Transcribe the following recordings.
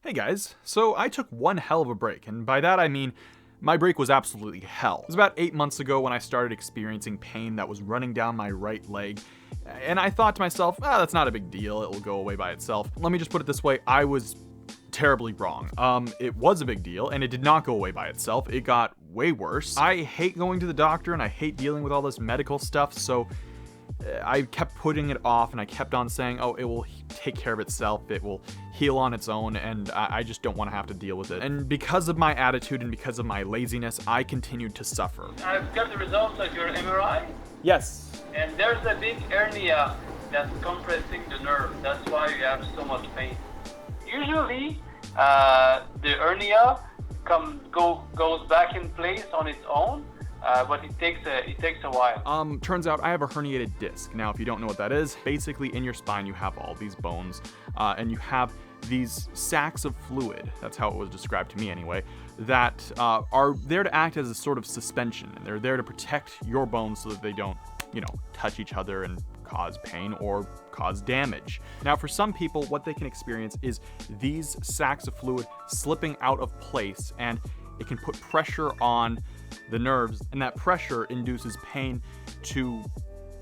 Hey guys, so I took one hell of a break, and by that I mean my break was absolutely hell. It was about 8 months ago when I started experiencing pain that was running down my right leg, and I thought to myself, that's not a big deal, it'll go away by itself. Let me just put it this way, I was terribly wrong. It was a big deal, and it did not go away by itself. It got way worse. I hate going to the doctor, and I hate dealing with all this medical stuff, so I kept putting it off, and I kept on saying, oh, it will take care of itself, it will heal on its own, and I just don't want to have to deal with it. And because of my attitude and because of my laziness, I continued to suffer. I've got the results of your MRI. Yes. And there's a big hernia that's compressing the nerve. That's why you have so much pain. Usually, the hernia goes back in place on its own. But it takes a while. Turns out I have a herniated disc. Now, if you don't know what that is, basically in your spine you have all these bones, and you have these sacs of fluid, that's how it was described to me anyway, that are there to act as a sort of suspension, and they're there to protect your bones so that they don't, touch each other and cause pain or cause damage. Now, for some people, what they can experience is these sacs of fluid slipping out of place, and it can put pressure on the nerves, and that pressure induces pain to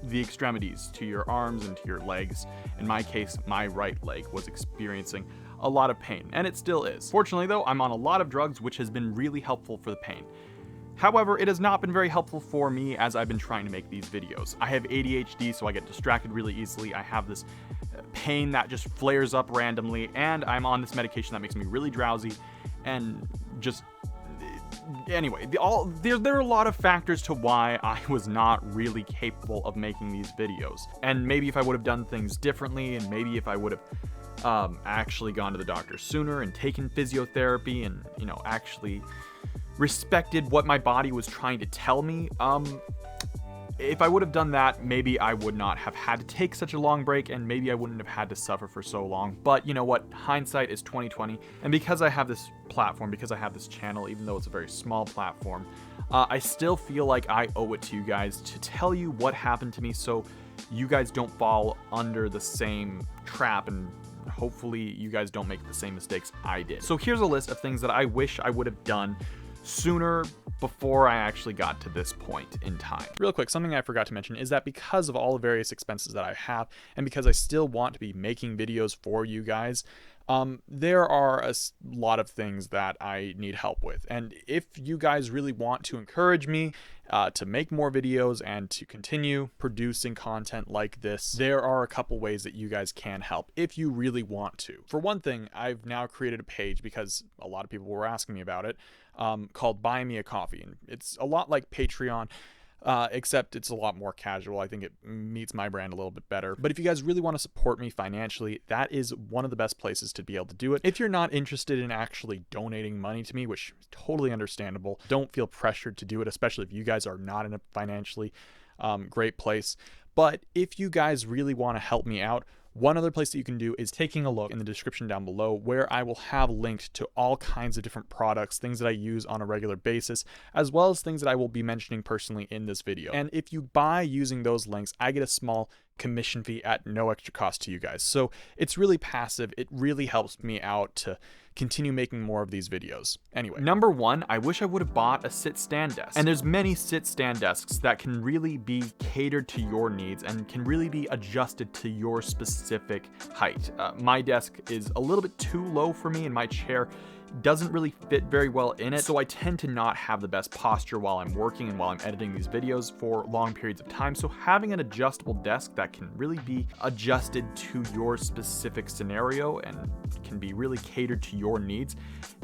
the extremities, to your arms and to your legs. In my case, my right leg was experiencing a lot of pain, and it still is. Fortunately though, I'm on a lot of drugs, which has been really helpful for the pain. However, it has not been very helpful for me as I've been trying to make these videos. I have ADHD, so I get distracted really easily. I have this pain that just flares up randomly, and I'm on this medication that makes me really drowsy, and just anyway, there are a lot of factors to why I was not really capable of making these videos. And maybe if I would have done things differently, and maybe if I would have actually gone to the doctor sooner and taken physiotherapy and, actually respected what my body was trying to tell me, if I would have done that, maybe I would not have had to take such a long break, and maybe I wouldn't have had to suffer for so long. But you know what? Hindsight is 20/20, and because I have this platform, because I have this channel, even though it's a very small platform, I still feel like I owe it to you guys to tell you what happened to me, so you guys don't fall under the same trap, and hopefully you guys don't make the same mistakes I did. So here's a list of things that I wish I would have done sooner, before I actually got to this point in time. Real quick, something I forgot to mention is that because of all the various expenses that I have, and because I still want to be making videos for you guys, there are a lot of things that I need help with. And if you guys really want to encourage me to make more videos and to continue producing content like this, there are a couple ways that you guys can help if you really want to. For one thing, I've now created a page because a lot of people were asking me about it, called Buy Me a Coffee. And it's a lot like Patreon, except it's a lot more casual. I think it meets my brand a little bit better. But if you guys really want to support me financially, that is one of the best places to be able to do it. If you're not interested in actually donating money to me, which is totally understandable, don't feel pressured to do it, especially if you guys are not in a financially great place. But if you guys really want to help me out, one other place that you can do is taking a look in the description down below, where I will have linked to all kinds of different products, things that I use on a regular basis, as well as things that I will be mentioning personally in this video. And if you buy using those links, I get a small commission fee at no extra cost to you guys. So it's really passive. It really helps me out to continue making more of these videos. Anyway, number one, I wish I would have bought a sit-stand desk. And there's many sit-stand desks that can really be catered to your needs and can really be adjusted to your specific height. My desk is a little bit too low for me, and my chair doesn't really fit very well in it, so I tend to not have the best posture while I'm working and while I'm editing these videos for long periods of time. So having an adjustable desk that can really be adjusted to your specific scenario and can be really catered to your needs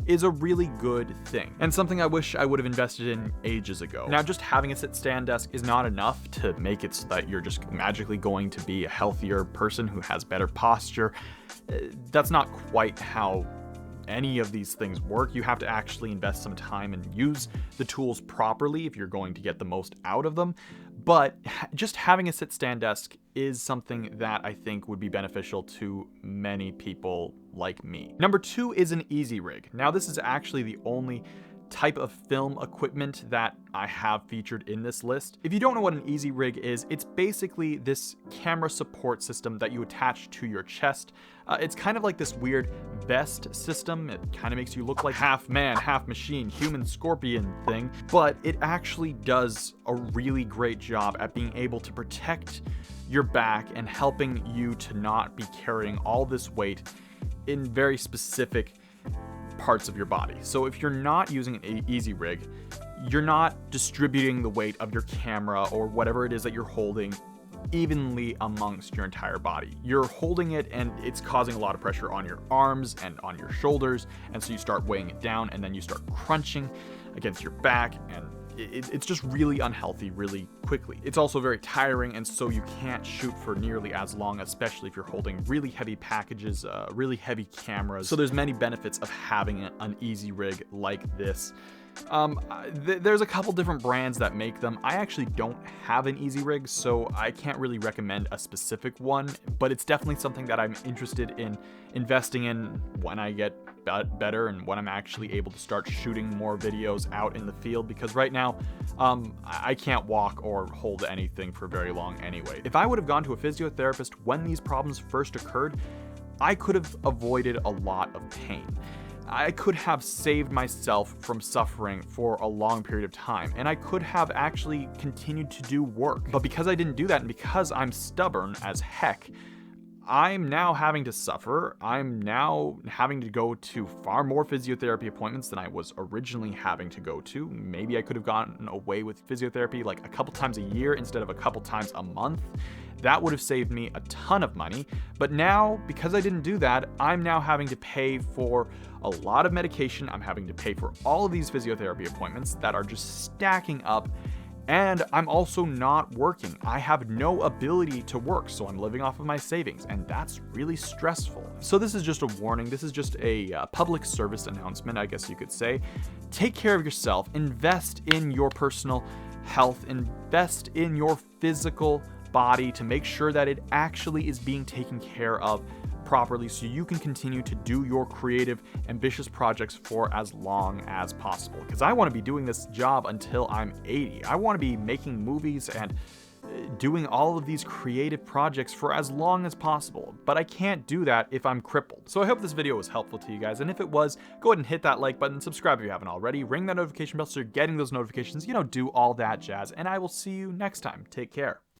is a really good thing, and something I wish I would have invested in ages ago. Now, just having a sit-stand desk is not enough to make it so that you're just magically going to be a healthier person who has better posture. That's not quite how any of these things work. You have to actually invest some time and use the tools properly if you're going to get the most out of them. But just having a sit-stand desk is something that I think would be beneficial to many people like me. Number two is an easy rig. Now, this is actually the only type of film equipment that I have featured in this list. If you don't know what an easy rig is, it's basically this camera support system that you attach to your chest. It's kind of like this weird vest system. It kind of makes you look like half man, half machine, human scorpion thing, but it actually does a really great job at being able to protect your back and helping you to not be carrying all this weight in very specific parts of your body. So if you're not using an easy rig, you're not distributing the weight of your camera or whatever it is that you're holding evenly amongst your entire body. You're holding it and it's causing a lot of pressure on your arms and on your shoulders, and so you start weighing it down and then you start crunching against your back, and it's just really unhealthy really quickly. It's also very tiring, and so you can't shoot for nearly as long, especially if you're holding really heavy packages, really heavy cameras. So there's many benefits of having an easy rig like this. There's a couple different brands that make them. I actually don't have an easy rig, so I can't really recommend a specific one, but it's definitely something that I'm interested in investing in when I get better and when I'm actually able to start shooting more videos out in the field, because right now I can't walk or hold anything for very long anyway. If I would have gone to a physiotherapist when these problems first occurred, I could have avoided a lot of pain. I could have saved myself from suffering for a long period of time, and I could have actually continued to do work. But because I didn't do that, and because I'm stubborn as heck, I'm now having to suffer. I'm now having to go to far more physiotherapy appointments than I was originally having to go to. Maybe I could have gotten away with physiotherapy like a couple times a year instead of a couple times a month. That would have saved me a ton of money. But now, because I didn't do that, I'm now having to pay for a lot of medication. I'm having to pay for all of these physiotherapy appointments that are just stacking up. And I'm also not working. I have no ability to work, so I'm living off of my savings, and that's really stressful. So this is just a warning. This is just a public service announcement, I guess you could say. Take care of yourself. Invest in your personal health. Invest in your physical body to make sure that it actually is being taken care of properly, so you can continue to do your creative, ambitious projects for as long as possible. Because I want to be doing this job until I'm 80. I want to be making movies and doing all of these creative projects for as long as possible, but I can't do that if I'm crippled. So I hope this video was helpful to you guys, and if it was, go ahead and hit that like button, subscribe if you haven't already, ring that notification bell so you're getting those notifications, do all that jazz, and I will see you next time. Take care.